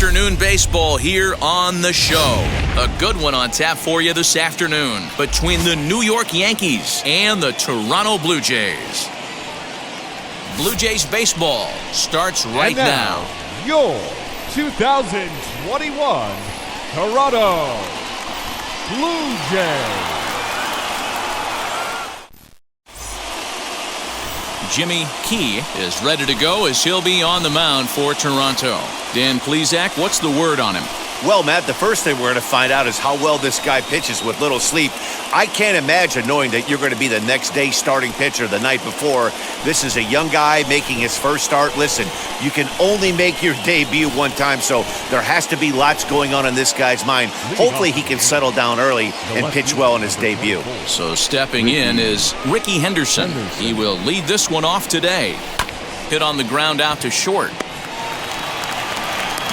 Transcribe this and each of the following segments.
afternoon baseball here on the show. A good one on tap for you this afternoon between the New York Yankees and the Toronto Blue Jays. Blue Jays baseball starts right now. Your 2021 Toronto Blue Jays. Jimmy Key is ready to go as he'll be on the mound for Toronto. Dan Plesac, what's the word on him? Well, Matt, the first thing we're going to find out is how well this guy pitches with little sleep. I can't imagine knowing that you're going to be the next day starting pitcher the night before. This is a young guy making his first start. Listen, you can only make your debut one time, so there has to be lots going on in this guy's mind. Hopefully he can settle down early and pitch well in his debut. So stepping in is Ricky Henderson. He will lead this one off today. Hit on the ground out to short.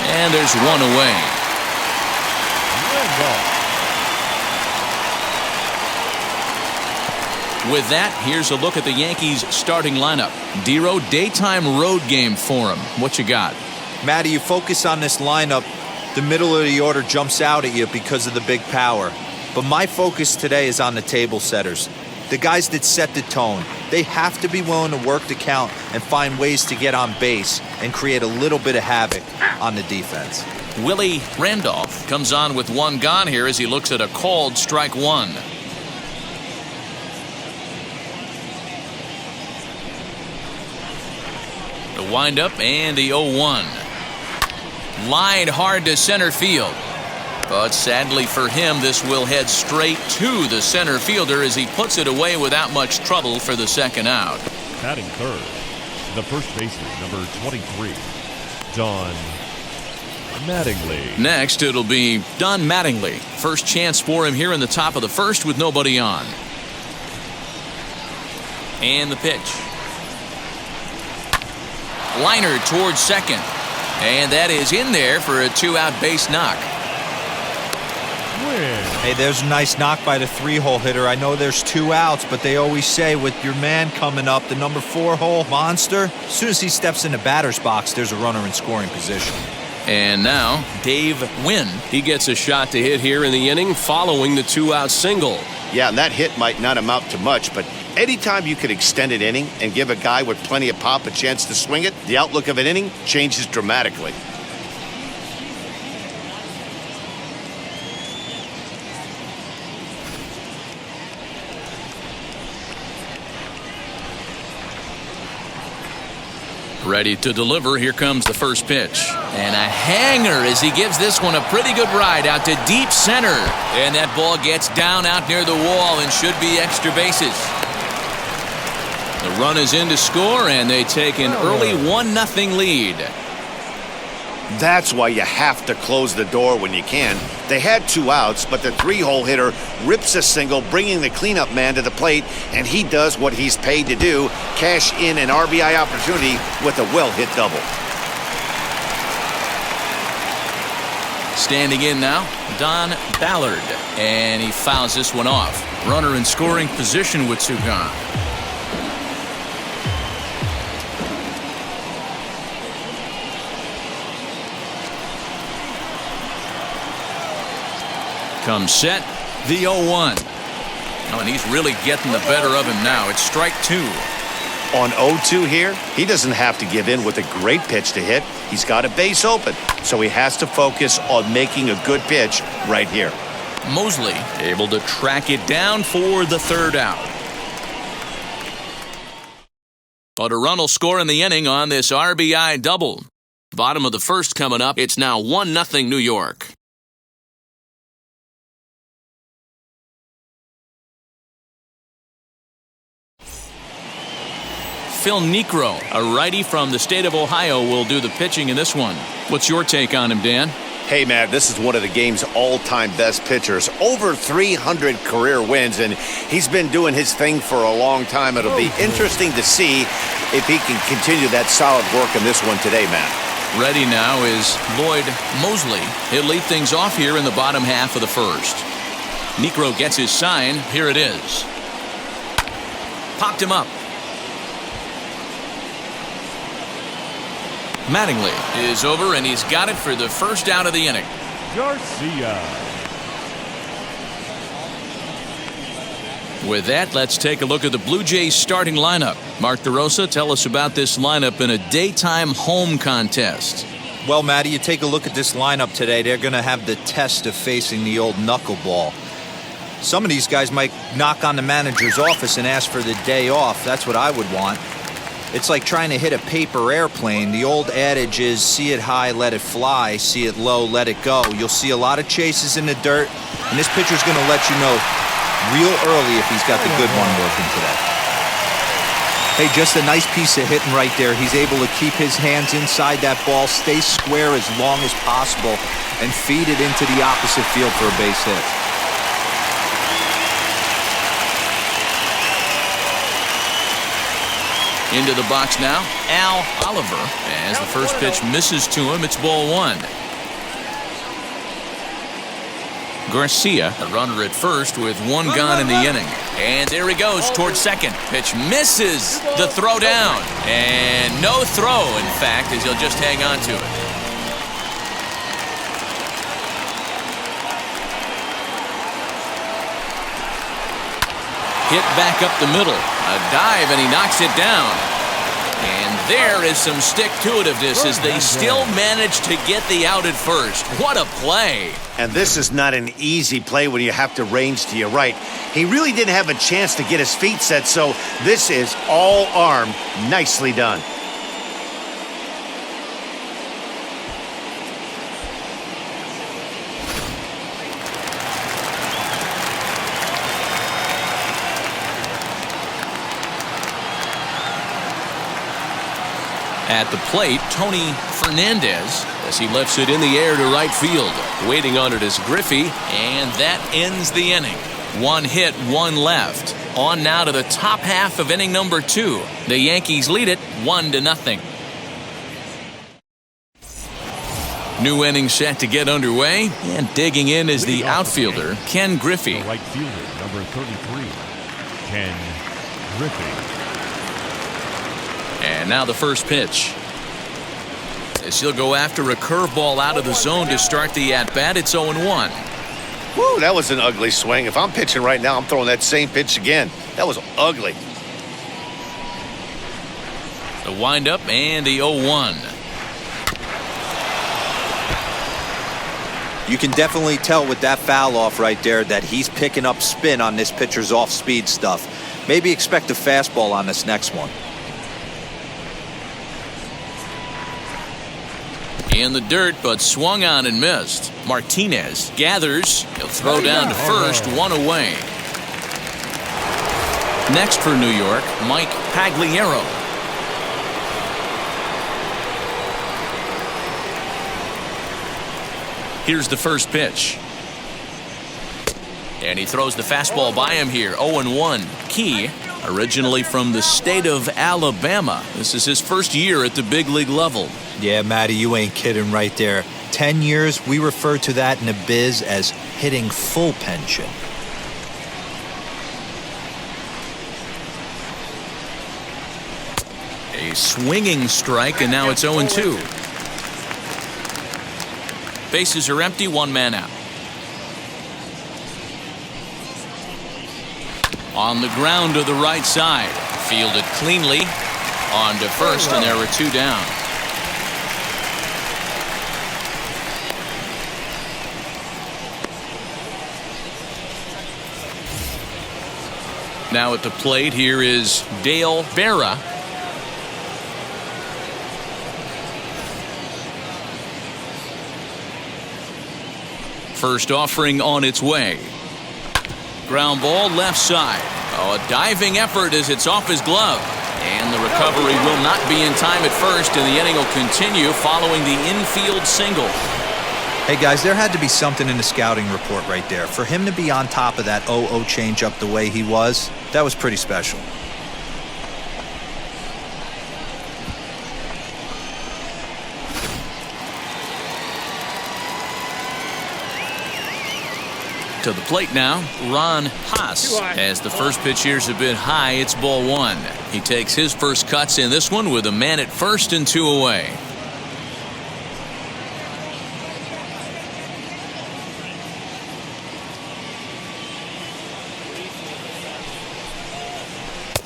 And there's one away. With that, here's a look at the Yankees starting lineup. Dero, daytime road game for him. What you got? Matty, you focus on this lineup, the middle of the order jumps out at you because of the big power. But my focus today is on the table setters. The guys that set the tone. They have to be willing to work the count and find ways to get on base and create a little bit of havoc on the defense. Willie Randolph comes on with one gone here as he looks at a called strike one. The windup and the 0-1. Line hard to center field. But sadly for him, this will head straight to the center fielder as he puts it away without much trouble for the second out. Batting third, the first baseman, number 23, Don Mattingly. Next, it'll be Don Mattingly. First chance for him here in the top of the first with nobody on. And the pitch. Liner towards second. And that is in there for a two-out base knock. Hey, there's a nice knock by the three-hole hitter. I know there's two outs, but they always say with your man coming up, the number 4-hole monster, as soon as he steps in the batter's box, there's a runner in scoring position. And now, Dave Wynn. He gets a shot to hit here in the inning following the two-out single. Yeah, and that hit might not amount to much, but anytime you can extend an inning and give a guy with plenty of pop a chance to swing it, the outlook of an inning changes dramatically. Ready to deliver. Here comes the first pitch. And a hanger as he gives this one a pretty good ride out to deep center. And that ball gets down out near the wall and should be extra bases. The run is in to score, and they take an early 1-0 lead. That's why you have to close the door when you can. They had two outs, but the three-hole hitter rips a single, bringing the cleanup man to the plate, and he does what he's paid to do, cash in an RBI opportunity with a well-hit double. Standing in now, Don Ballard, and he fouls this one off. Runner in scoring position with two gone. Comes set, the 0-1. Oh, and he's really getting the better of him now. It's strike two. On 0-2 here, he doesn't have to give in with a great pitch to hit. He's got a base open, so he has to focus on making a good pitch right here. Mosley able to track it down for the third out. But a run will score in the inning on this RBI double. Bottom of the first coming up. It's now 1-0 New York. Phil Niekro, a righty from the state of Ohio, will do the pitching in this one. What's your take on him, Dan? Hey, man, this is one of the game's all-time best pitchers. Over 300 career wins, and he's been doing his thing for a long time. It'll be interesting to see if he can continue that solid work in this one today, man. Ready now is Lloyd Mosley. He'll lead things off here in the bottom half of the first. Niekro gets his sign. Here it is. Popped him up. Mattingly is over, and he's got it for the first out of the inning. Garcia. With that, let's take a look at the Blue Jays starting lineup. Mark DeRosa, tell us about this lineup in a daytime home contest. Well, Matty, you take a look at this lineup today. They're going to have the test of facing the old knuckleball. Some of these guys might knock on the manager's office and ask for the day off. That's what I would want. It's like trying to hit a paper airplane. The old adage is see it high, let it fly. See it low, let it go. You'll see a lot of chases in the dirt, and this pitcher's going to let you know real early if he's got the good one working today. Hey, just a nice piece of hitting right there. He's able to keep his hands inside that ball, stay square as long as possible, and feed it into the opposite field for a base hit. Into the box now, Al Oliver. As the first pitch misses to him, it's ball one. Garcia, a runner at first with one gone in the inning. And there he goes towards second. Pitch misses the throw down. And no throw, in fact, as he'll just hang on to it. Hit back up the middle. A dive, and he knocks it down. And there is some stick-to-itiveness as they still manage to get the out at first. What a play. And this is not an easy play when you have to range to your right. He really didn't have a chance to get his feet set, so this is all arm. Nicely done. At the plate, Tony Fernandez, as he lifts it in the air to right field. Waiting on it is Griffey, and that ends the inning. One hit, one left. On now to the top half of inning number 2. The Yankees lead it 1-0. New inning set to get underway, and digging in is the outfielder, Ken Griffey. The right fielder, number 33, Ken Griffey. And now the first pitch. As he'll go after a curveball out of the zone to start the at-bat, it's 0-1. Woo, that was an ugly swing. If I'm pitching right now, I'm throwing that same pitch again. That was ugly. The windup and the 0-1. You can definitely tell with that foul off right there that he's picking up spin on this pitcher's off-speed stuff. Maybe expect a fastball on this next one. In the dirt, but swung on and missed. Martinez gathers. He'll throw down to first, one away. Next for New York, Mike Pagliaro. Here's the first pitch. And he throws the fastball by him here, 0-1. Key, originally from the state of Alabama. This is his first year at the big league level. Yeah, Matty, you ain't kidding right there. 10 years, we refer to that in the biz as hitting full pension. A swinging strike, and now it's 0-2. Bases are empty, one man out. On the ground to the right side. Fielded cleanly. On to first, and there were two down. Now at the plate, here is Dale Berra. First offering on its way. Ground ball left side. Oh, a diving effort as it's off his glove. And the recovery will not be in time at first, and the inning will continue following the infield single. Hey, guys, there had to be something in the scouting report right there. For him to be on top of that 0-0 changeup the way he was, that was pretty special. To the plate now, Ron Haas. As the first pitch here's a bit high, it's ball one. He takes his first cuts in this one with a man at first and two away.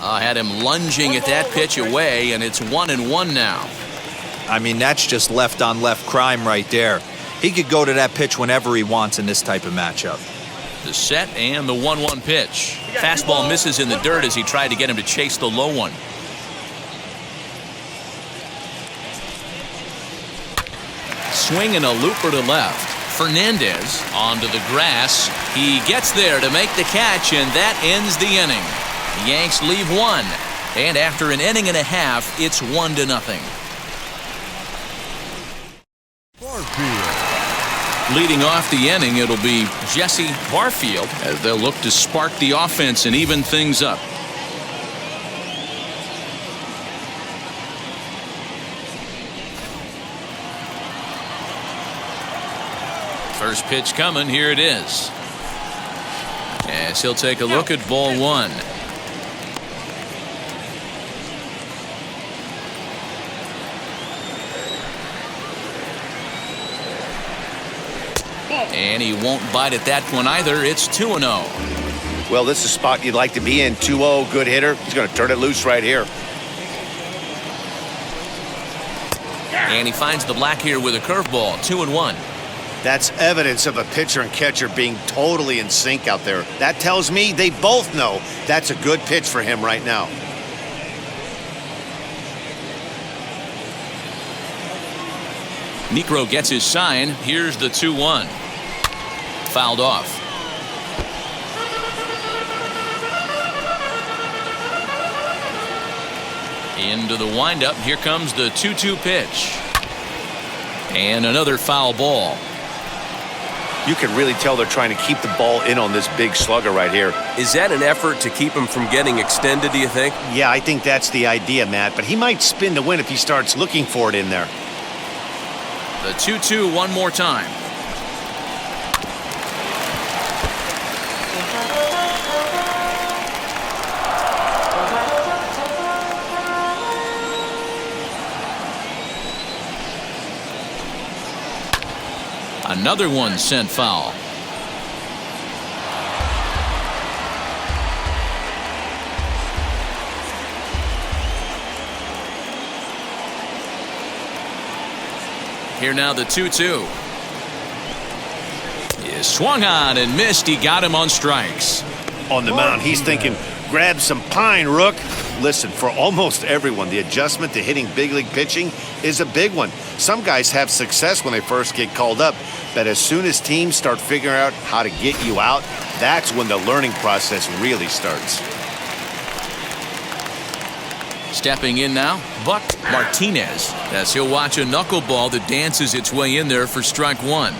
Had him lunging at that pitch away, and it's 1-1 now. I mean, that's just left-on-left crime right there. He could go to that pitch whenever he wants in this type of matchup. The set and the 1-1 pitch. Fastball misses in the dirt as he tried to get him to chase the low one. Swing and a looper to left. Fernandez onto the grass. He gets there to make the catch, and that ends the inning. The Yanks leave one, and after an inning and a half, it's 1-0. Leading off the inning, it'll be Jesse Barfield as they'll look to spark the offense and even things up. First pitch coming, here it is. As he'll take a look at ball one. And he won't bite at that one either. It's 2-0. Well, this is a spot you'd like to be in. 2-0, good hitter. He's going to turn it loose right here. And he finds the black here with a curveball. 2-1. That's evidence of a pitcher and catcher being totally in sync out there. That tells me they both know that's a good pitch for him right now. Necro gets his sign. Here's the 2-1. Fouled off. Into the windup. Here comes the 2-2 pitch. And another foul ball. You can really tell they're trying to keep the ball in on this big slugger right here. Is that an effort to keep him from getting extended, do you think? Yeah, I think that's the idea, Matt. But he might spin to win if he starts looking for it in there. The 2-2 one more time. Another one sent foul. Here now the 2-2. He swung on and missed. He got him on strikes. On the mound, he's thinking, grab some pine, Rook. Listen, for almost everyone, the adjustment to hitting big league pitching is a big one. Some guys have success when they first get called up, but as soon as teams start figuring out how to get you out, that's when the learning process really starts. Stepping in now, Buck Martinez, as he'll watch a knuckleball that dances its way in there for strike one.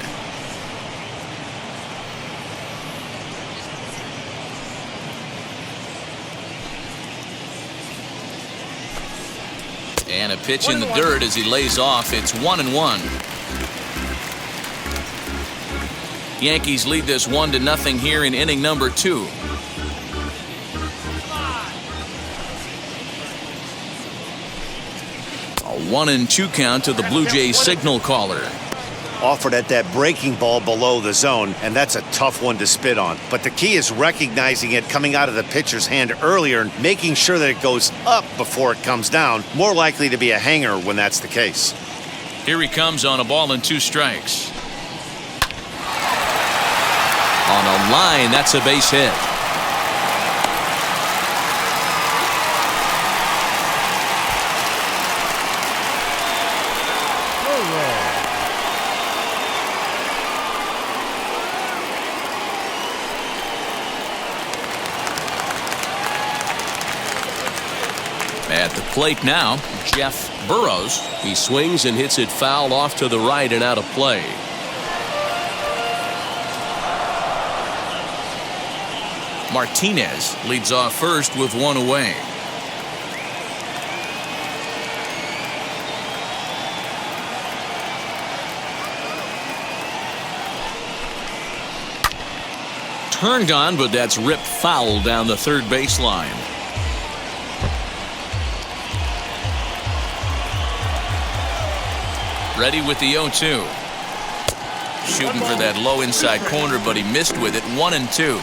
And a pitch in the dirt as he lays off. It's 1-1. Yankees lead this 1-0 here in inning number 2. A 1-2 count to the Blue Jays signal caller. Offered at that breaking ball below the zone, and that's a tough one to spit on. But the key is recognizing it coming out of the pitcher's hand earlier and making sure that it goes up before it comes down. More likely to be a hanger when that's the case. Here he comes on a ball and 2 strikes. On a line, that's a base hit. At the plate now, Jeff Burrows. He swings and hits it foul off to the right and out of play. Martinez leads off first with 1 away. Turned on, but that's ripped foul down the third baseline. Ready with the 0-2. Shooting for that low inside corner, but he missed with it. 1-2.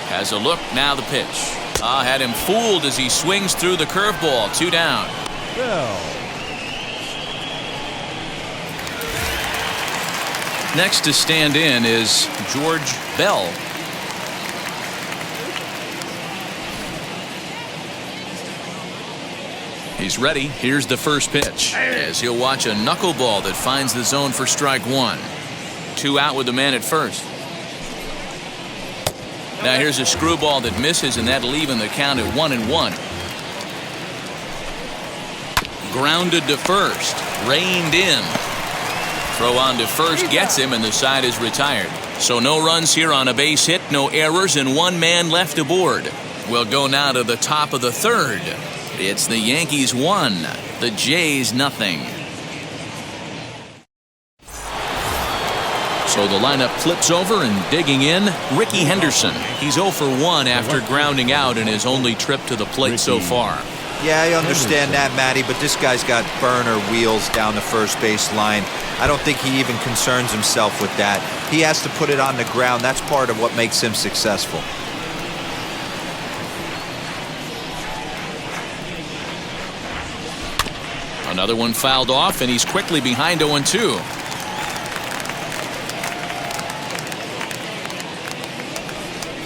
Has a look, now the pitch. Had him fooled as he swings through the curveball. 2 down. Bell. Next to stand in is George Bell. He's ready. Here's the first pitch as he'll watch a knuckleball that finds the zone for strike 1. 2 out with the man at first. Now here's a screwball that misses, and that'll even the count at 1-1. Grounded to first. Reined in. Throw on to first gets him, and the side is retired. So no runs here on a base hit, no errors, and 1 man left aboard. We'll go now to the top of the 3rd. It's the Yankees 1, the Jays nothing. So the lineup flips over, and digging in, Ricky Henderson. He's 0 for 1 after grounding out in his only trip to the plate so far. Yeah, I understand that, Matty, but this guy's got burner wheels down the first base line. I don't think he even concerns himself with that. He has to put it on the ground. That's part of what makes him successful. Another one fouled off, and he's quickly behind 0-2.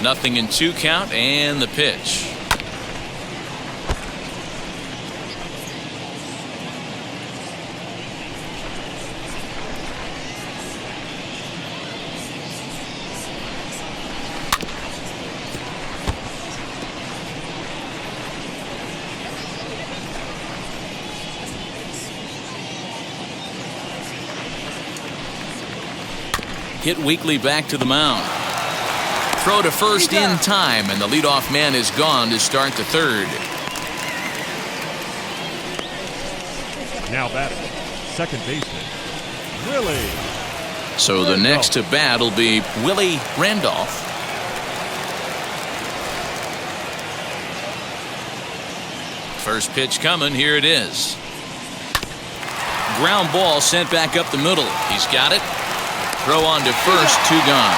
Nothing in 2 count, and the pitch. Hit weakly back to the mound. Throw to first in time, and the leadoff man is gone to start the 3rd. Now batting, second baseman, Willie. So the next to bat will be Willie Randolph. First pitch coming, here it is. Ground ball sent back up the middle. He's got it. Throw on to first, 2 gone.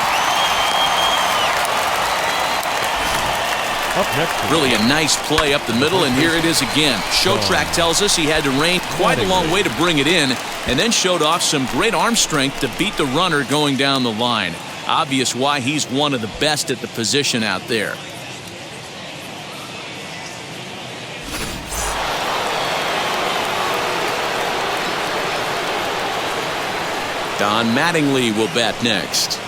Up next, really a nice play up the middle, and here it is again. Show track tells us he had to rein quite a long way to bring it in, and then showed off some great arm strength to beat the runner going down the line. Obvious why he's one of the best at the position out there. Don Mattingly will bat next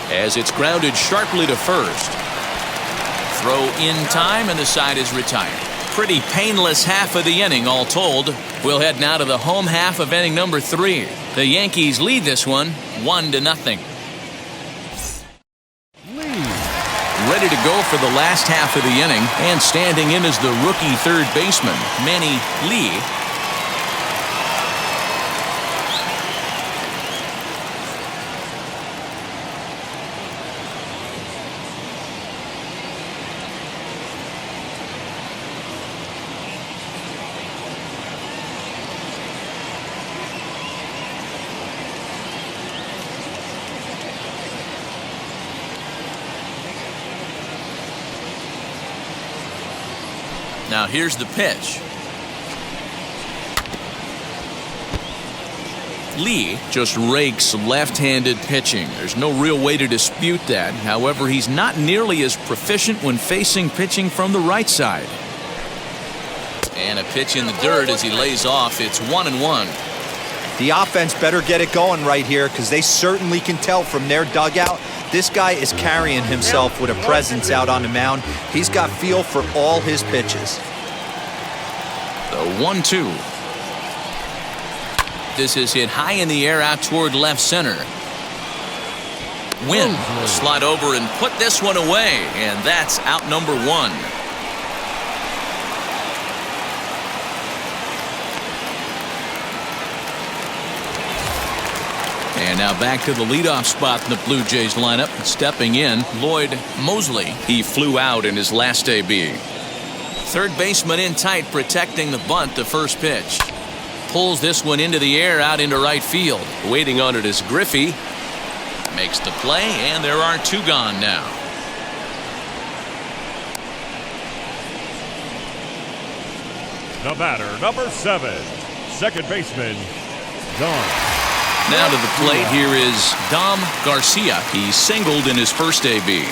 as it's grounded sharply to first. Throw in time, and the side is retired. Pretty painless half of the inning all told. We'll head now to the home half of inning number 3. The Yankees lead this one 1-0. Ready to go for the last half of the inning, and standing in is the rookie 3rd baseman, Manny Lee. Now here's the pitch. Lee just rakes left-handed pitching. There's no real way to dispute that. However, he's not nearly as proficient when facing pitching from the right side. And a pitch in the dirt as he lays off. It's 1-1. The offense better get it going right here, because they certainly can tell from their dugout this guy is carrying himself with a presence out on the mound. He's got feel for all his pitches. The 1-2. This is hit high in the air out toward left center. Wynn will slide over and put this one away, and that's out number 1. And now back to the leadoff spot in the Blue Jays lineup. Stepping in, Lloyd Mosley. He flew out in his last AB. Third baseman in tight, protecting the bunt. The first pitch. Pulls this one into the air out into right field. Waiting on it is Griffey. Makes the play, and there are 2 gone now. The batter, number 7, second baseman, Don. Now to the plate, here is Dom Garcia. He singled in his first AB.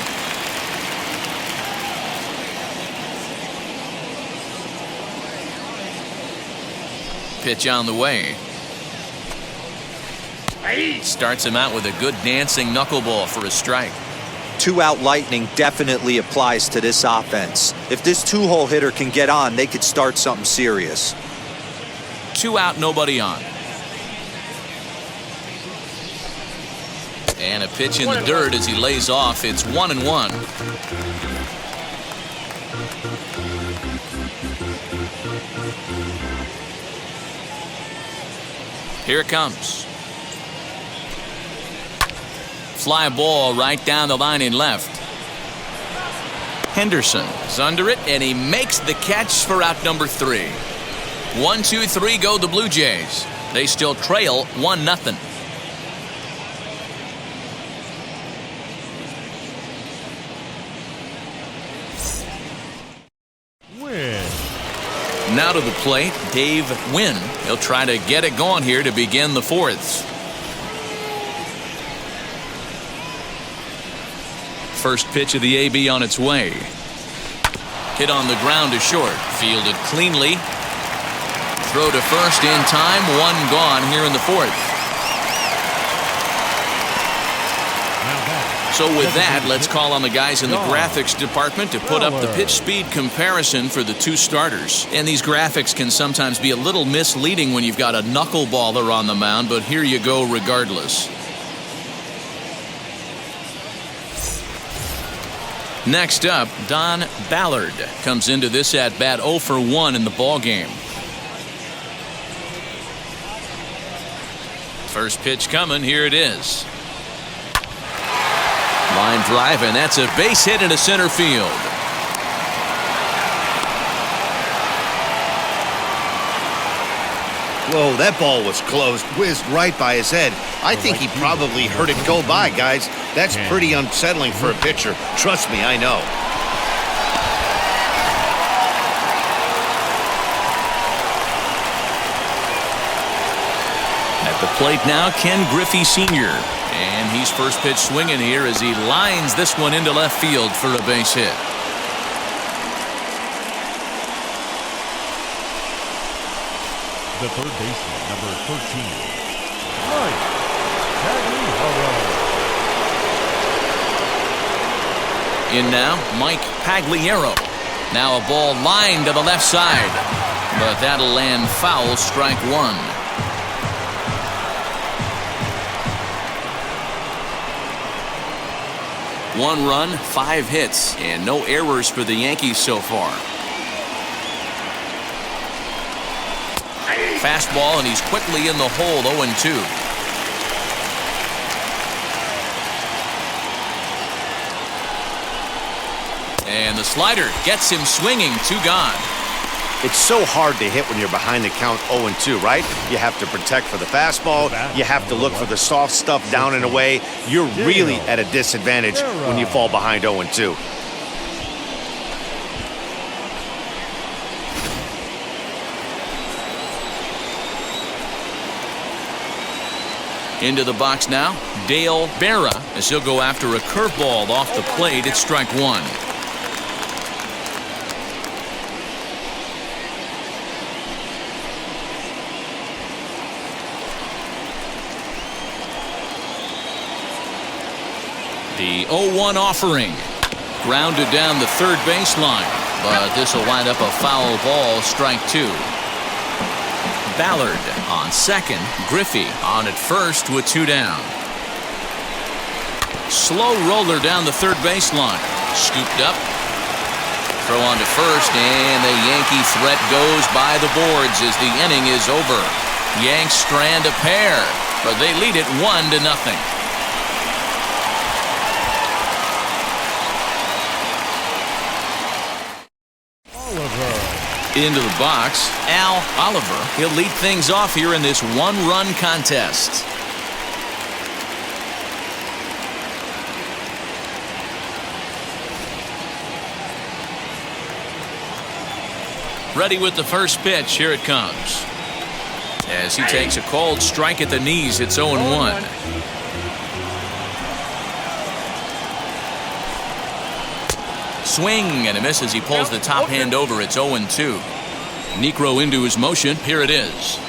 Pitch on the way. Starts him out with a good dancing knuckleball for a strike. 2-out lightning definitely applies to this offense. If this 2-hole hitter can get on, they could start something serious. 2 out, nobody on. And a pitch in the dirt as he lays off. It's 1-1. Here it comes. Fly ball right down the line in left. Henderson is under it, and he makes the catch for out number 3. 1-2-3 go the Blue Jays. They still trail 1-0. Now to the plate, Dave Wynn. He'll try to get it going here to begin the 4th. First pitch of the AB on its way. Hit on the ground to short. Fielded cleanly. Throw to first in time. 1 gone here in the 4th. So with that, let's call on the guys in the graphics department to put up the pitch speed comparison for the 2 starters. And these graphics can sometimes be a little misleading when you've got a knuckleballer on the mound, but here you go regardless. Next up, Don Ballard comes into this at-bat 0 for 1 in the ballgame. First pitch coming, here it is. Line drive, and that's a base hit into center field. Whoa, that ball was close. Whizzed right by his head. I think he probably heard it go by, guys. That's pretty unsettling for a pitcher. Trust me, I know. At the plate now, Ken Griffey Sr. And he's first pitch swinging here as he lines this one into left field for a base hit. The third baseman, number 13, Mike Pagliaro. In now, Mike Pagliaro. Now a ball lined to the left side, but that'll land foul, strike 1. 1 run, 5 hits, and no errors for the Yankees so far. Fastball, and he's quickly in the hole, 0-2. And the slider gets him swinging, 2 gone. It's so hard to hit when you're behind the count 0-2, right? You have to protect for the fastball. You have to look for the soft stuff down and away. You're really at a disadvantage when you fall behind 0-2. Into the box now, Dale Berra, as he'll go after a curveball off the plate. It's strike 1. The 0-1 offering. Grounded down the third baseline, but this will wind up a foul ball, strike 2. Ballard on second. Griffey on at first with 2 down. Slow roller down the third baseline. Scooped up. Throw on to first, and the Yankee threat goes by the boards as the inning is over. Yanks strand a pair, but they lead it 1-0. Into the box, Al Oliver. He'll lead things off here in this 1-run contest. Ready with the first pitch. Here it comes. As he takes a cold strike at the knees, it's 0-1. Swing and a miss as he pulls the top hand over. It's 0-2. Necro into his motion. Here it is.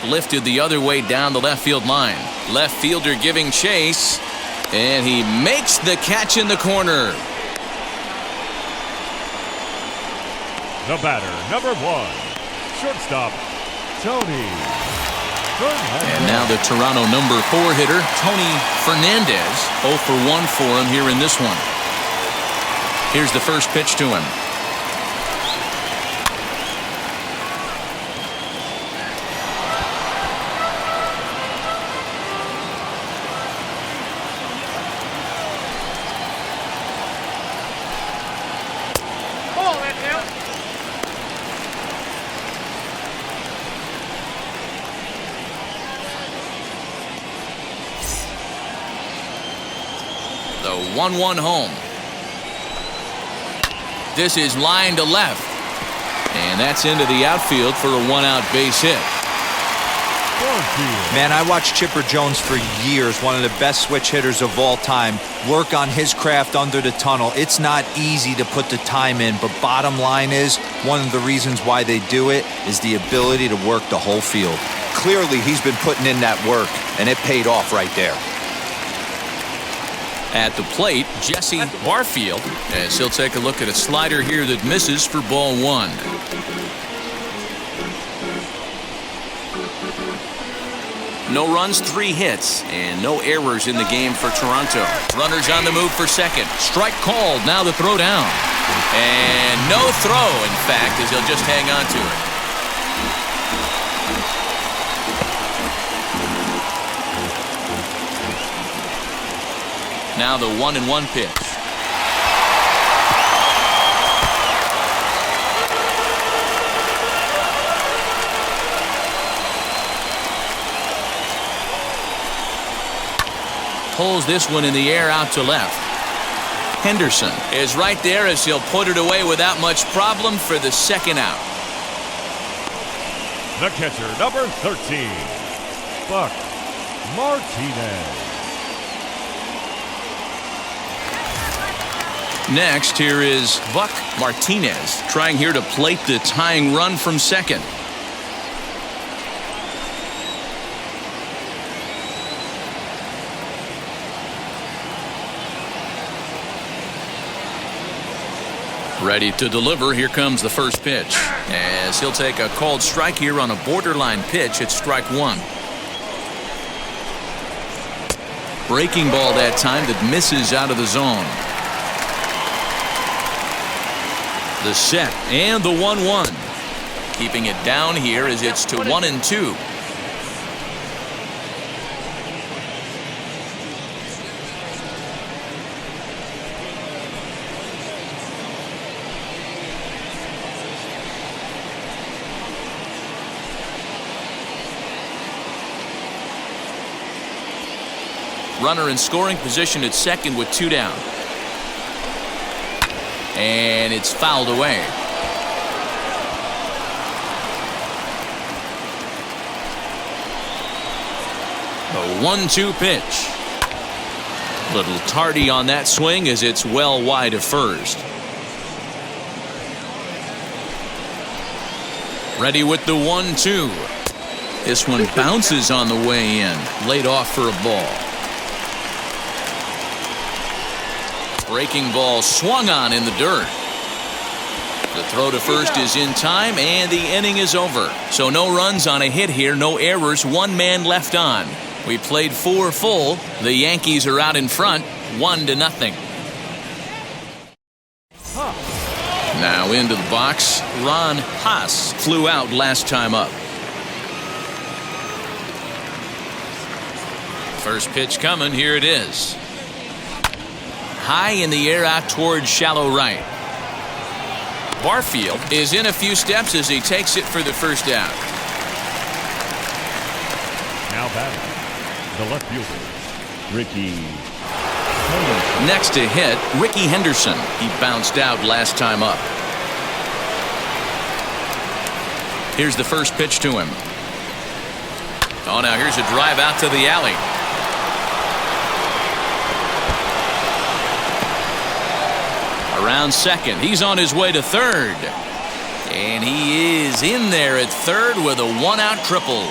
Lifted the other way down the left field line. Left fielder giving chase, and he makes the catch in the corner. The batter, number 1, shortstop, Tony Fernandez. And now the Toronto number 4 hitter, Tony Fernandez. 0 for 1 for him here in this one. Here's the first pitch to him. The 1-1 home. This is line to left. And that's into the outfield for a 1-out base hit. Man, I watched Chipper Jones for years, one of the best switch hitters of all time, work on his craft under the tunnel. It's not easy to put the time in, but bottom line is, one of the reasons why they do it is the ability to work the whole field. Clearly, he's been putting in that work, and it paid off right there. At the plate, Jesse Barfield, as he'll take a look at a slider here that misses for ball 1. No runs, 3 hits, and no errors in the game for Toronto. Runners on the move for second. Strike called. Now the throw down. And no throw, in fact, as he'll just hang on to it. Now the 1-1 pitch. Pulls this one in the air out to left. Henderson is right there as he'll put it away without much problem for the second out. The catcher, number 13, Buck Martinez. Next, here is Buck Martinez trying here to plate the tying run from second. Ready to deliver. Here comes the first pitch. As he'll take a called strike here on a borderline pitch. It's strike 1. Breaking ball that time that misses out of the zone. The set and the 1-1. Keeping it down here as it's to 1-2. Runner in scoring position at second with 2 down. And it's fouled away. A 1-2 pitch. Little tardy on that swing as it's well wide of first. Ready with the 1-2. This one bounces on the way in. Laid off for a ball. Breaking ball swung on in the dirt. The throw to first is in time, and the inning is over. So no runs on a hit here, no errors, 1 man left on. We played 4 full. The Yankees are out in front, 1-0. Now into the box, Ron Haas flew out last time up. First pitch coming. Here it is. High in the air out towards shallow right. Barfield is in a few steps as he takes it for the first out. Now batting, the left fielder, Ricky. Next to hit, Ricky Henderson. He bounced out last time up. Here's the first pitch to him. Oh, now here's a drive out to the alley. Around second. He's on his way to third. And he is in there at third with a one-out triple.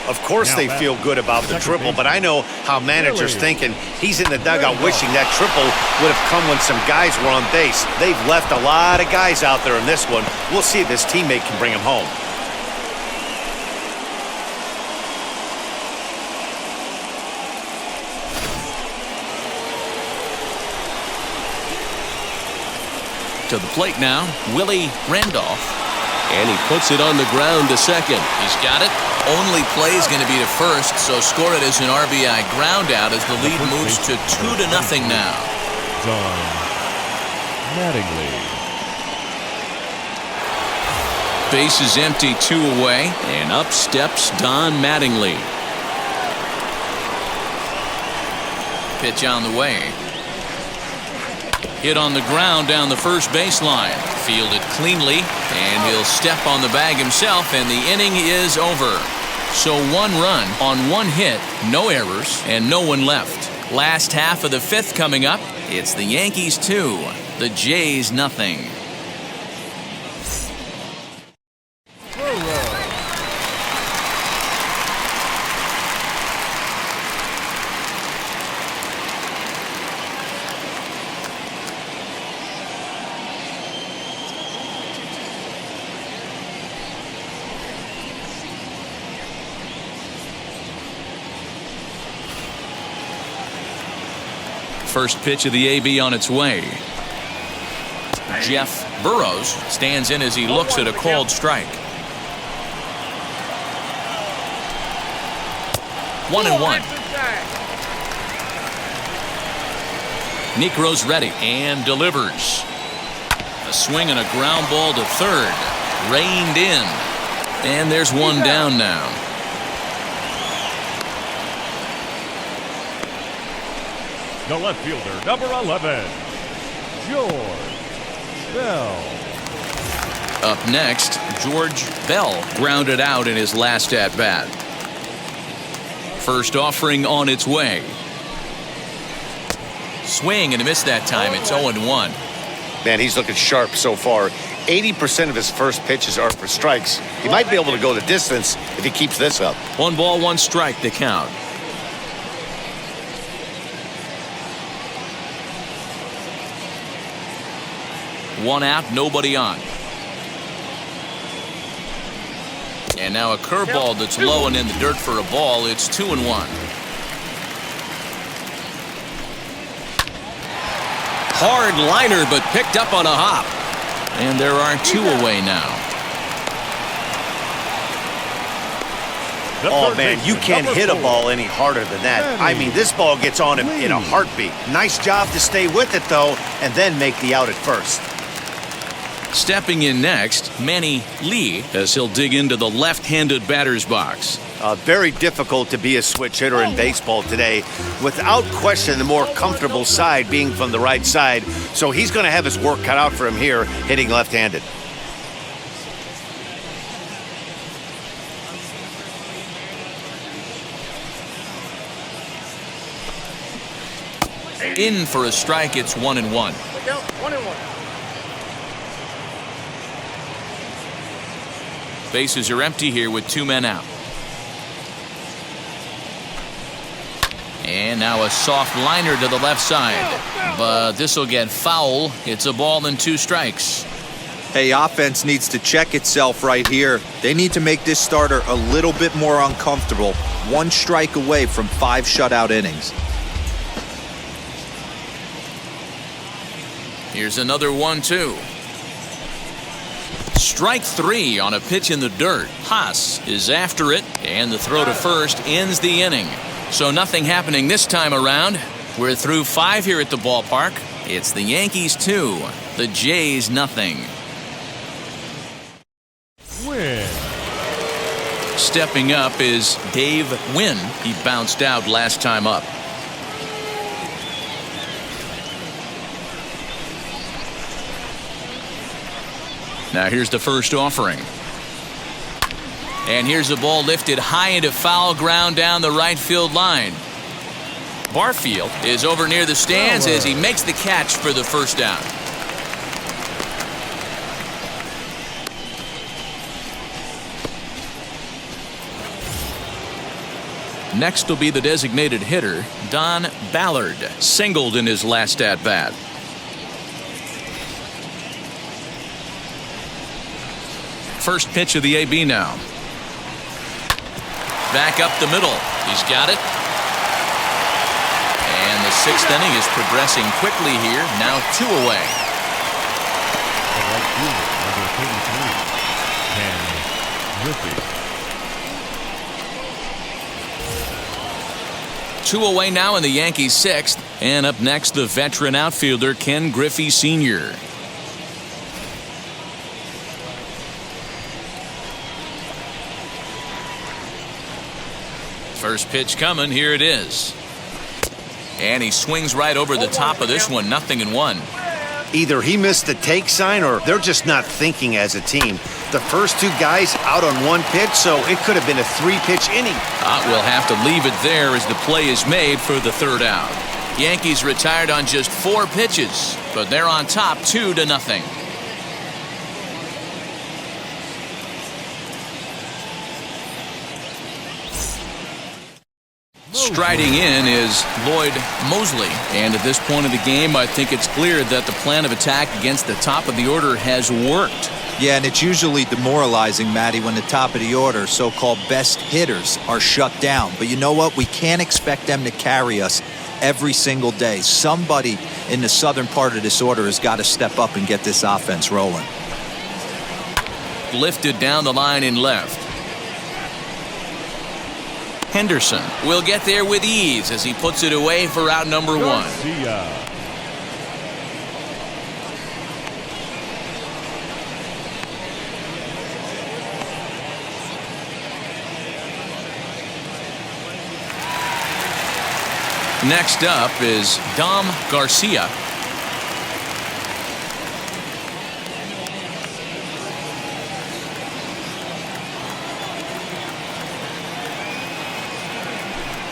Of course they feel good about the triple, but I know how managers thinking. He's in the dugout wishing that triple would have come when some guys were on base. They've left a lot of guys out there in this one. We'll see if his teammate can bring him home. To the plate now, Willie Randolph. And he puts it on the ground to second. He's got it. Only play is going to be to first, so score it as an RBI ground out as the lead moves to 2-0 now. Don Mattingly. Base is empty, 2 away. And up steps Don Mattingly. Pitch on the way. Hit on the ground down the first baseline. Fielded cleanly, and he'll step on the bag himself, and the inning is over. So 1 run on 1 hit, no errors, and no one left. Last half of the 5th coming up. It's the Yankees 2, the Jays 0. First pitch of the AB on its way. Jeff Burrows stands in as he looks at a called strike. 1-1. Necro's ready and delivers. A swing and a ground ball to third. Reined in. And there's one down now. The left fielder, number 11, George Bell. Up next, George Bell grounded out in his last at-bat. First offering on its way. Swing and a miss that time. It's 0-1. Man, he's looking sharp so far. 80% of his first pitches are for strikes. He might be able to go the distance if he keeps this up. 1 ball, 1 strike to count. One out, nobody on. And now a curveball that's low and in the dirt for a ball. It's 2-1. Hard liner, but picked up on a hop. And there are 2 away now. Oh, man, you can't hit a ball any harder than that. I mean, this ball gets on him in a heartbeat. Nice job to stay with it, though, and then make the out at first. Stepping in next, Manny Lee, as he'll dig into the left-handed batter's box. Very difficult to be a switch hitter in baseball today. Without question, the more comfortable side being from the right side. So he's going to have his work cut out for him here, hitting left-handed. In for a strike, it's 1-1. 1-1. Bases are empty here with 2 men out. And now a soft liner to the left side. But this will get foul. It's a ball and 2 strikes. Hey, offense needs to check itself right here. They need to make this starter a little bit more uncomfortable. 1 strike away from 5 shutout innings. Here's another 1-2. Strike 3 on a pitch in the dirt. Haas is after it, and the throw to first ends the inning. So nothing happening this time around. We're through 5 here at the ballpark. It's the Yankees 2, the Jays nothing. Win. Stepping up is Dave Wynn. He bounced out last time up. Now here's the first offering. And here's the ball lifted high into foul ground down the right field line. Barfield is over near the stands as he makes the catch for the first down. Next will be the designated hitter, Don Ballard, singled in his last at-bat. First pitch of the AB now. Back up the middle. He's got it. And the 6th inning is progressing quickly here. Now 2 away. The right fielder, number 33, Ken Griffey. 2 away now in the Yankees' 6th. And up next, the veteran outfielder, Ken Griffey Sr. First pitch coming. Here it is. And he swings right over the top of this one. 0-1. Either he missed the take sign or they're just not thinking as a team. The first 2 guys out on 1 pitch, so it could have been a 3-pitch inning. We'll have to leave it there as the play is made for the 3rd out. Yankees retired on just 4 pitches, but they're on top 2-0. Striding in is Lloyd Mosley, and at this point of the game I think it's clear that the plan of attack against the top of the order has worked. Yeah, and it's usually demoralizing, Matty, when the top of the order, so-called best hitters, are shut down. But you know what? We can't expect them to carry us every single day. Somebody in the southern part of this order has got to step up and get this offense rolling. Lifted down the line in left. Henderson will get there with ease as he puts it away for out number 1. Garcia. Next up is Dom Garcia.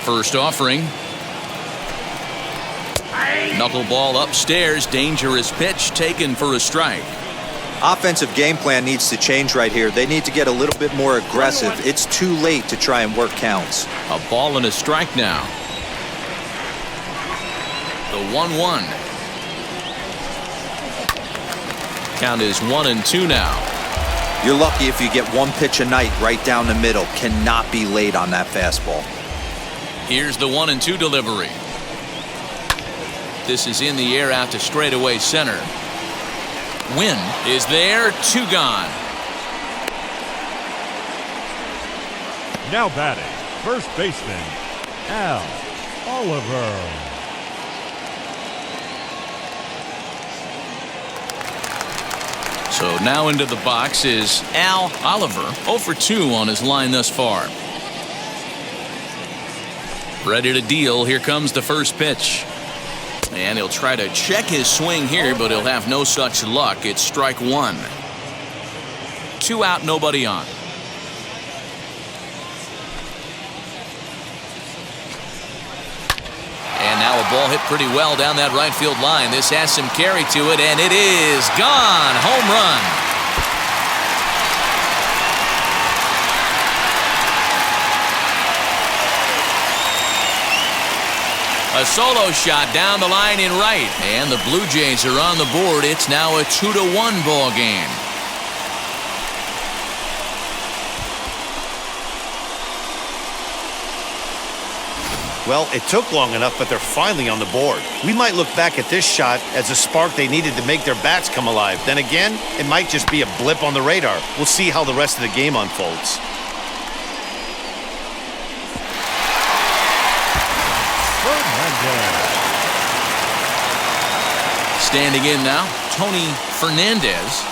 First offering. Knuckleball upstairs. Dangerous pitch taken for a strike. Offensive game plan needs to change right here. They need to get a little bit more aggressive. It's too late to try and work counts. A ball and a strike now. The 1-1. Count is 1-2 now. You're lucky if you get 1 pitch a night right down the middle. Cannot be late on that fastball. Here's the 1-2 delivery. This is in the air out to straightaway center. Wynn is there. 2 gone. Now batting, first baseman, Al Oliver. So now into the box is Al Oliver. 0 for 2 on his line thus far. Ready to deal. Here comes the first pitch. And he'll try to check his swing here, but he'll have no such luck. It's strike 1. 2 out, nobody on. And now a ball hit pretty well down that right field line. This has some carry to it, and it is gone. Home run. A solo shot down the line in right. And the Blue Jays are on the board. It's now a 2-1 ball game. Well, it took long enough, but they're finally on the board. We might look back at this shot as a spark they needed to make their bats come alive. Then again, it might just be a blip on the radar. We'll see how the rest of the game unfolds. Fernandez. Standing in now, Tony Fernandez,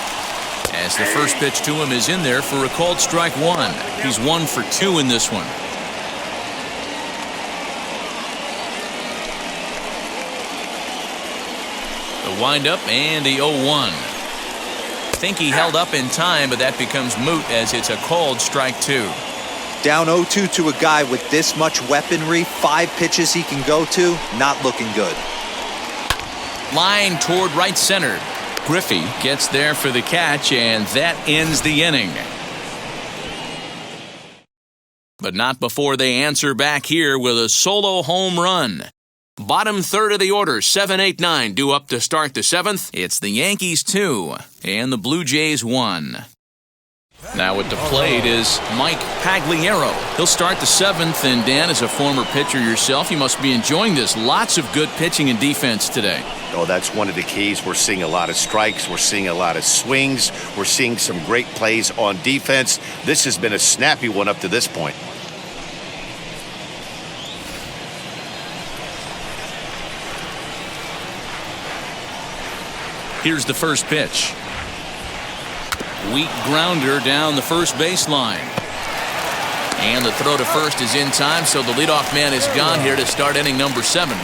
as the first pitch to him is in there for a called strike one. He's 1 for 2 in this one. The windup and the 0-1. I think he held up in time, but that becomes moot as it's a called strike 2. Down 0-2 to a guy with this much weaponry, 5 pitches he can go to, not looking good. Line toward right center. Griffey gets there for the catch, and that ends the inning. But not before they answer back here with a solo home run. Bottom third of the order, 7, 8, 9 due up to start the 7th. It's the Yankees 2 and the Blue Jays 1. Now at the plate is Mike Pagliaro. He'll start the 7th, and Dan, as a former pitcher yourself, you must be enjoying this. Lots of good pitching and defense today. Oh, that's one of the keys. We're seeing a lot of strikes. We're seeing a lot of swings. We're seeing some great plays on defense. This has been a snappy one up to this point. Here's the first pitch. Weak grounder down the first baseline. And the throw to first is in time, so the leadoff man is gone here to start inning number 7.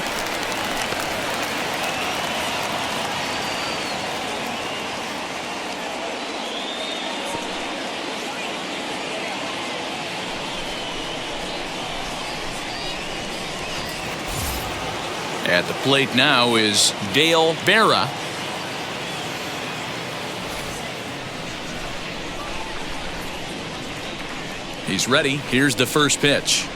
At the plate now is Dale Berra. He's ready. Here's the first pitch.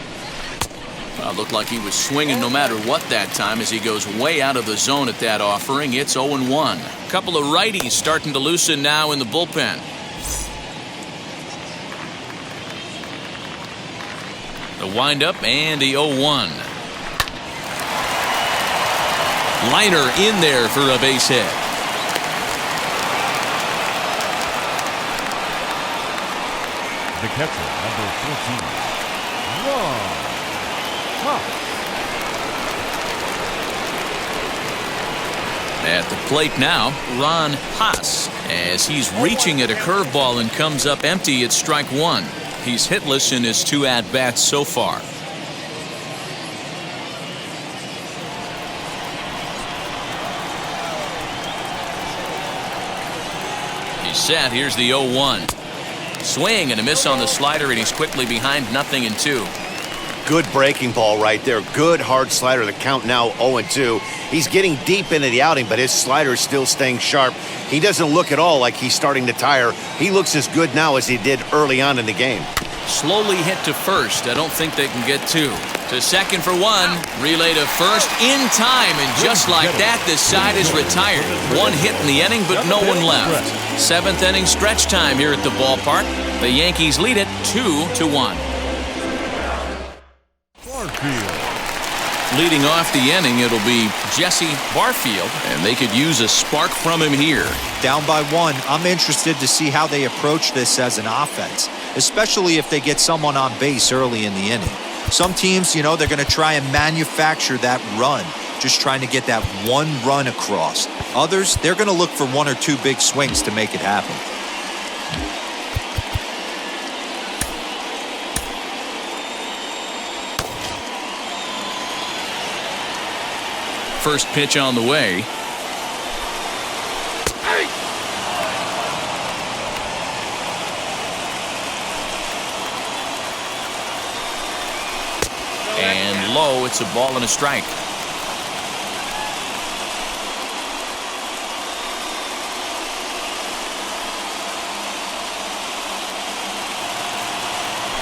Looked like he was swinging no matter what that time as he goes way out of the zone at that offering. It's 0-1. A couple of righties starting to loosen now in the bullpen. The windup and the 0-1. Liner in there for a base hit. The catcher, number 14, Ron Haas. At the plate now, Ron Haas, as he's reaching at a curveball and comes up empty at strike 1. He's hitless in his 2 at-bats so far. He's set. Here's the 0-1. Swing and a miss on the slider, and he's quickly behind 0-2. Good breaking ball right there. Good hard slider. The count now 0-2. He's getting deep into the outing, but his slider is still staying sharp. He doesn't look at all like he's starting to tire. He looks as good now as he did early on in the game. Slowly hit to first. I don't think they can get 2. To second for 1. Relay to first in time, and just like that, this side is retired. 1 hit in the inning, but no one left. 7th inning stretch time here at the ballpark. The Yankees lead it 2-1. Leading off the inning, it'll be Jesse Barfield, and they could use a spark from him here. Down by 1, I'm interested to see how they approach this as an offense, especially if they get someone on base early in the inning. Some teams, they're going to try and manufacture that run, just trying to get that 1 run across. Others, they're going to look for 1 or 2 big swings to make it happen. First pitch on the way. And low, it's a ball and a strike.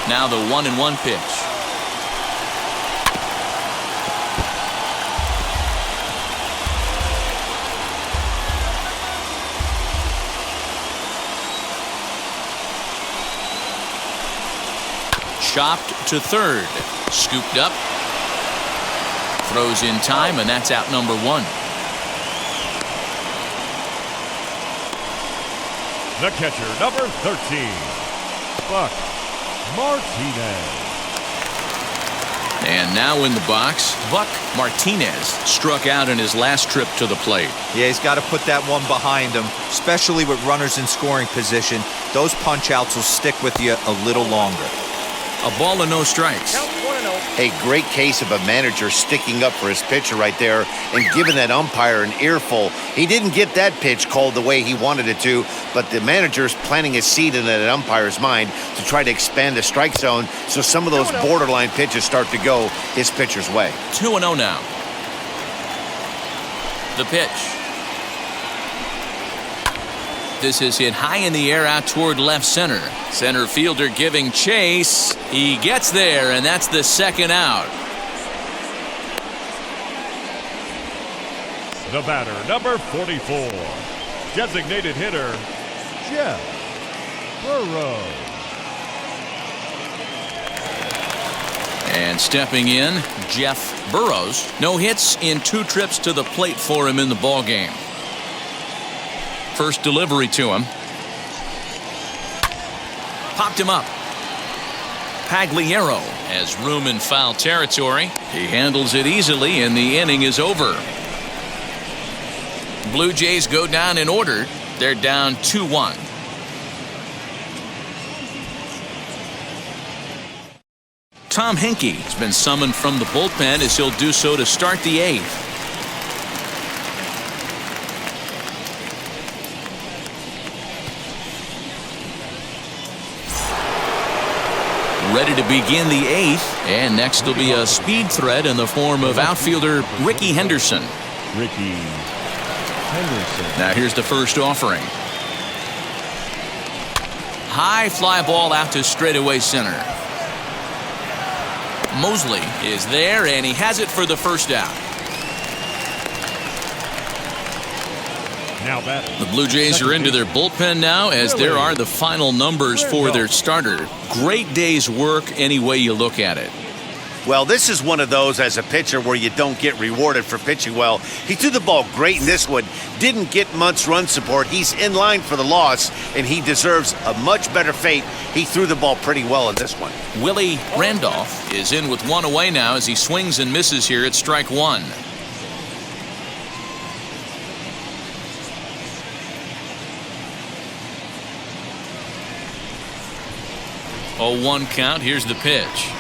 Now the 1-1 pitch. Chopped to third. Scooped up. Throws in time, and that's out number 1. The catcher, number 13, Buck Martinez. And now in the box, Buck Martinez struck out in his last trip to the plate. Yeah, he's got to put that one behind him, especially with runners in scoring position. Those punch-outs will stick with you a little longer. A ball and no strikes. A great case of a manager sticking up for his pitcher right there and giving that umpire an earful. He didn't get that pitch called the way he wanted it to, but the manager's planting a seed in that umpire's mind to try to expand the strike zone so some of those borderline pitches start to go his pitcher's way. 2-0 now. The pitch. This is hit high in the air out toward left center. Center fielder giving chase. He gets there, and that's the second out. The batter, number 44. Designated hitter, Jeff Burrows. And stepping in, Jeff Burrows. No hits in 2 trips to the plate for him in the ballgame. First delivery to him. Popped him up. Pagliaro has room in foul territory. He handles it easily, and the inning is over. Blue Jays go down in order. They're down 2-1. Tom Henke has been summoned from the bullpen as he'll do so to start the 8th. Ready to begin the 8th, and next will be a speed threat in the form of outfielder Ricky Henderson. Ricky Henderson. Now here's the first offering. High fly ball out to straightaway center. Mosley is there, and he has it for the first out. Now batting. The Blue Jays are into their bullpen now, as there are the final numbers for their starter. Great day's work any way you look at it. Well, this is one of those as a pitcher where you don't get rewarded for pitching well. He threw the ball great in this one. Didn't get much run support. He's in line for the loss, and he deserves a much better fate. He threw the ball pretty well in this one. Willie Randolph is in with 1 away now as he swings and misses here at strike 1. Oh, 1 count. Here's the pitch.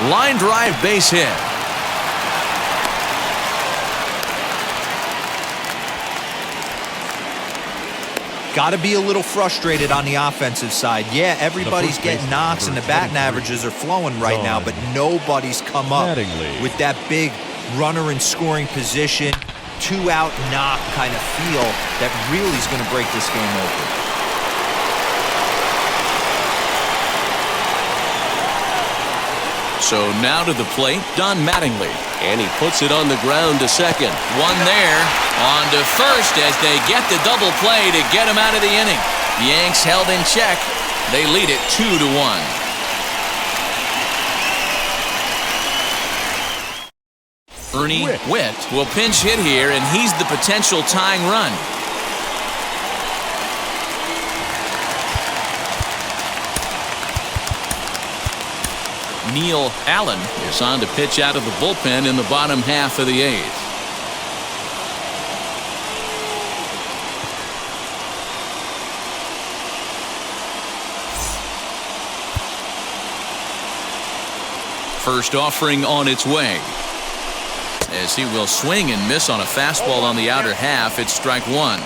Line drive, base hit. Got to be a little frustrated on the offensive side. Yeah, everybody's getting knocks and the batting averages are flowing right now, but nobody's come up with that big runner in scoring position, 2-out knock kind of feel that really is going to break this game open. So now to the plate, Don Mattingly. And he puts it on the ground to second. One there. On to first as they get the double play to get him out of the inning. The Yanks held in check. They lead it 2-1. Ernie Witt will pinch hit here, and he's the potential tying run. Neil Allen is on to pitch out of the bullpen in the bottom half of the 8th. First offering on its way. As he will swing and miss on a fastball on the outer half, it's strike 1.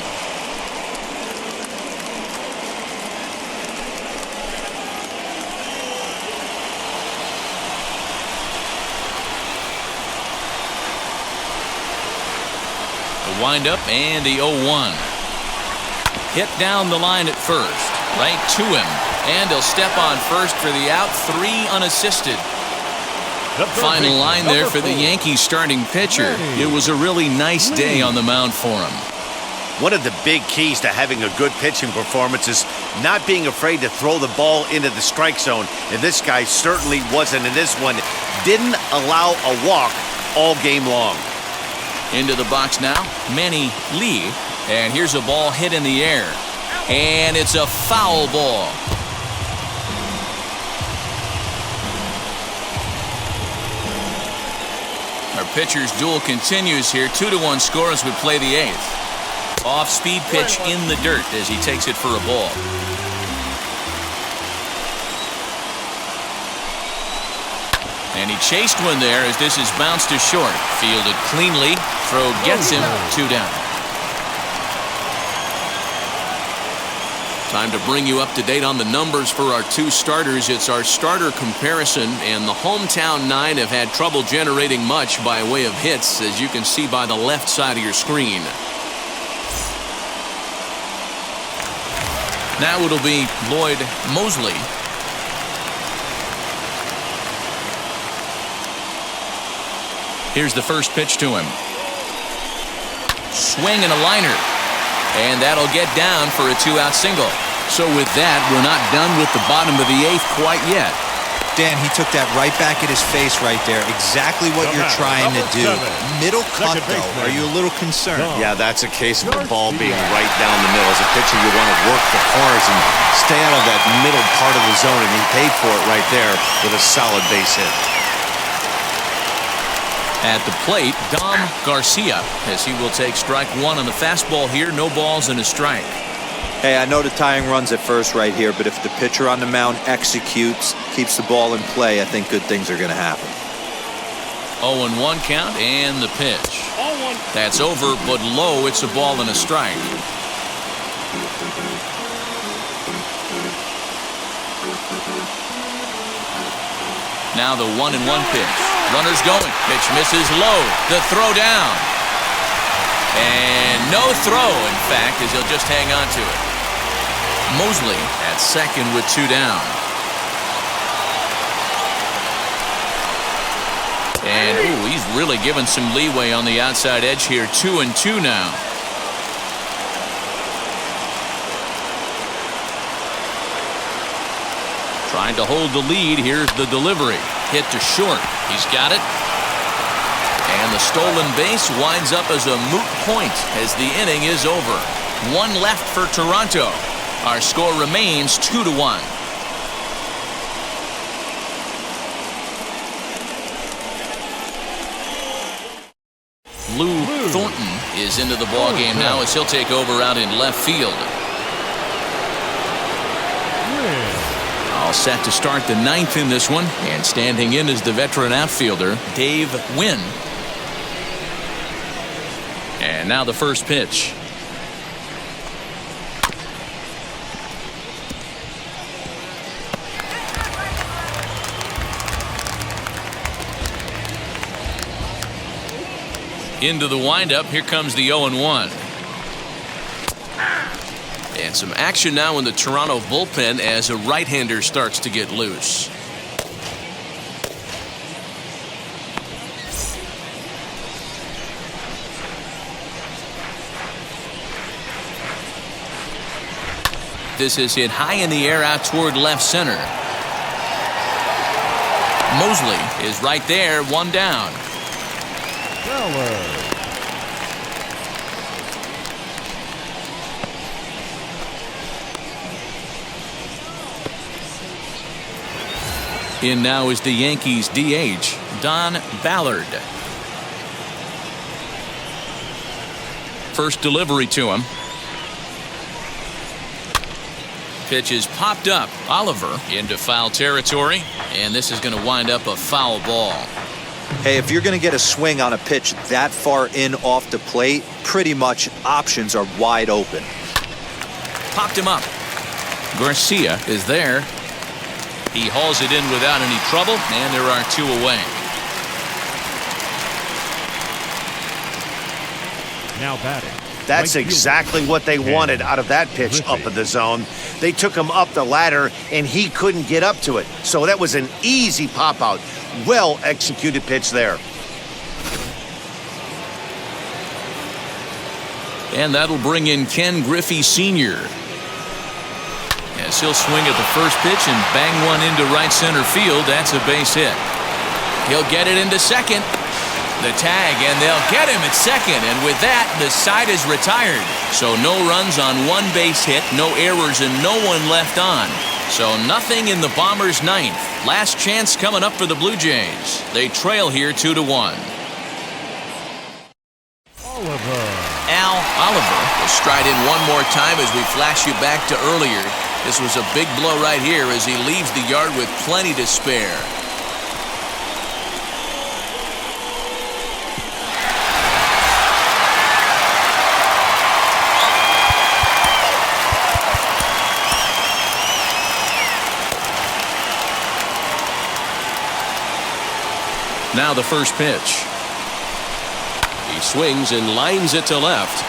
Windup and the 0-1. Hit down the line at first, right to him, and he'll step on first for the out. 3 unassisted. Final line there for the Yankees starting pitcher. It was a really nice day on the mound for him. One of the big keys to having a good pitching performance is not being afraid to throw the ball into the strike zone. And this guy certainly wasn't in this one. Didn't allow a walk all game long. Into the box now, Manny Lee. And here's a ball hit in the air. And it's a foul ball. Our pitcher's duel continues here. 2-1 score as we play the 8th. Off-speed pitch in the dirt as he takes it for a ball. And he chased one there as this is bounced to short. Fielded cleanly. Throw gets him. 2 down. Time to bring you up to date on the numbers for our 2 starters. It's our starter comparison, and the hometown 9 have had trouble generating much by way of hits, as you can see by the left side of your screen. Now it'll be Lloyd Mosley. Here's the first pitch to him. Swing and a liner. And that'll get down for a 2-out single. So with that, we're not done with the bottom of the 8th quite yet. Dan, he took that right back at his face right there. Exactly what you're trying to do. Middle cut, though. Are you a little concerned? Yeah, that's a case of the ball being right down the middle. As a pitcher, you want to work the corners and stay out of that middle part of the zone, and he paid for it right there with a solid base hit. At the plate, Dom Garcia, as he will take strike 1 on the fastball here. No balls and a strike. Hey, I know the tying run's at first right here, but if the pitcher on the mound executes, keeps the ball in play, I think good things are going to happen. 0-1 count and the pitch. That's over, but low. It's a ball and a strike. Now the 1-1 pitch. Runner's going. Pitch misses low. The throw down. And no throw, in fact, as he'll just hang on to it. Mosley at second with 2 down. And ooh, he's really given some leeway on the outside edge here. 2-2 now. Trying to hold the lead. Here's the delivery. Hit to short. He's got it. And the stolen base winds up as a moot point as the inning is over. 1 left for Toronto. Our score remains 2-1. Lou Thornton is into the ballgame now as he'll take over out in left field. All set to start the 9th in this one, and standing in is the veteran outfielder Dave Wynn. And now the first pitch. Into the windup. Here comes the 0-1. And some action now in the Toronto bullpen as a right-hander starts to get loose. This is hit high in the air out toward left center. Mosley is right there, 1 down. In now is the Yankees DH, Don Ballard. First delivery to him. Pitch is popped up. Oliver into foul territory, and this is going to wind up a foul ball. Hey, if you're going to get a swing on a pitch that far in off the plate, pretty much options are wide open. Popped him up. Garcia is there. He hauls it in without any trouble, and there are 2 away. Now batting. That's exactly what they wanted out of that pitch up in the zone. They took him up the ladder, and he couldn't get up to it. So that was an easy pop-out. Well-executed pitch there. And that'll bring in Ken Griffey Sr. As he'll swing at the first pitch and bang one into right center field. That's a base hit. He'll get it into second. The tag, and they'll get him at second. And with that, the side is retired. So no runs on one base hit, no errors, and no one left on. So nothing in the Bombers' ninth. Last chance coming up for the Blue Jays. They trail here 2-1. Al Oliver will stride in one more time as we flash you back to earlier. This was a big blow right here as he leaves the yard with plenty to spare. Now the first pitch. He swings and lines it to left.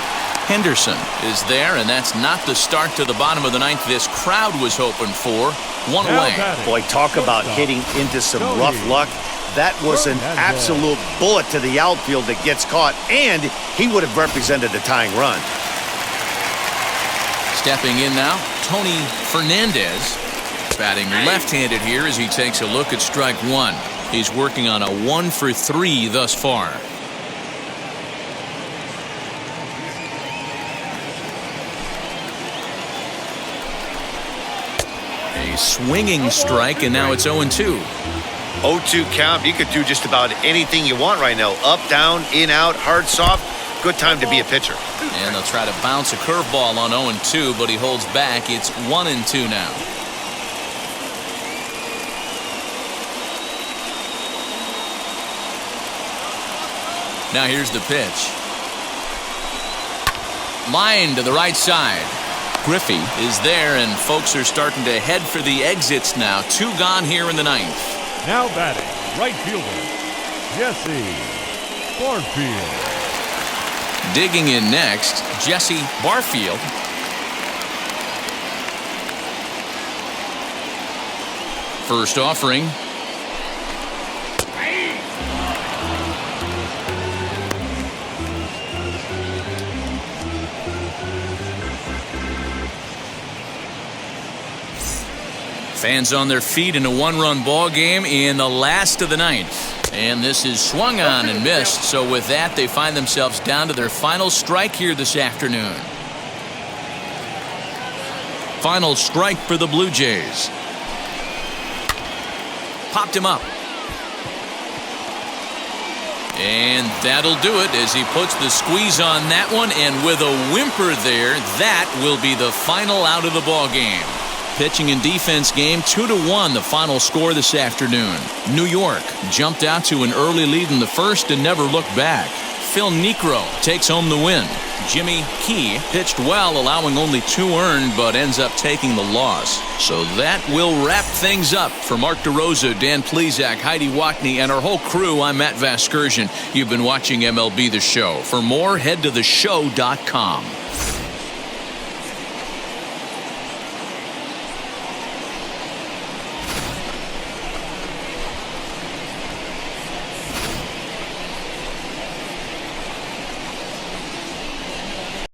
Henderson is there, and that's not the start to the bottom of the ninth this crowd was hoping for. One away. Boy, talk about hitting into some rough luck. That was an absolute bullet to the outfield that gets caught, and he would have represented the tying run. Stepping in now, Tony Fernandez. Batting left-handed here as he takes a look at strike one. He's working on a 1-for-3 thus far. A swinging strike, and now it's 0-2. 0-2 count. You could do just about anything you want right now. Up, down, in, out, hard, soft. Good time to be a pitcher. And they'll try to bounce a curveball on 0-2, but he holds back. It's 1-2 now. Now here's the pitch. Line to the right side. Griffey is there, and folks are starting to head for the exits now. 2 gone here in the ninth. Now batting, right fielder, Jesse Barfield. Digging in next, Jesse Barfield. First offering. Fans on their feet in a 1-run ball game in the last of the ninth. And this is swung on and missed. So with that, they find themselves down to their final strike here this afternoon. Final strike for the Blue Jays. Popped him up. And that'll do it as he puts the squeeze on that one. And with a whimper there, that will be the final out of the ball game. Pitching and defense game 2-1, the final score this afternoon. New York jumped out to an early lead in the first and never looked back. Phil Niekro takes home the win. Jimmy Key pitched well, allowing only 2 earned, but ends up taking the loss. So that will wrap things up. For Mark DeRosa, Dan Plesac, Heidi Watney, and our whole crew, I'm Matt Vasgersian. You've been watching MLB The Show. For more, head to theshow.com.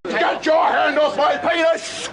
Get your hand off my penis!